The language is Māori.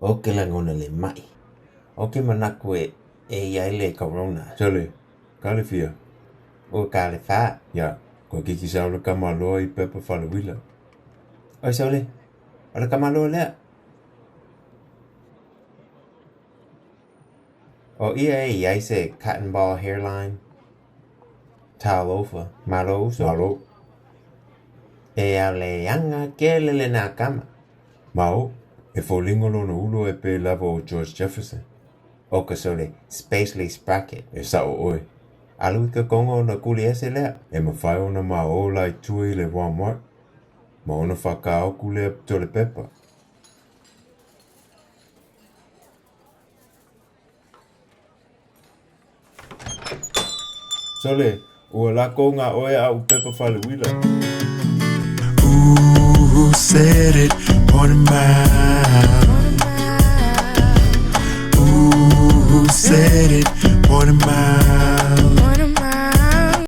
o ke langona le mai. O ke manakue e iai le corona. Sale, Kalifia. O ka le wha. Ya, ko kiki saula kamaloa I pepa whalawila. O sole, o le kamalo lea. O ia e iai se cotton ball hairline. Taulofa, malo so. Malo, E au le anga ke le na kama. Mao, e fōlingo lona ulo e pe lava o George Jefferson. O ka sole, spacely sprocket. E sa o oe. Alu ka kongo na kuli ese lea. E mawhai ona ma o lai tui le Walmart. Ma ona whakaoku le tole pepa. Sole, ua lako ngā oe au pepa whalawila. Who said it? What am I? Who said it?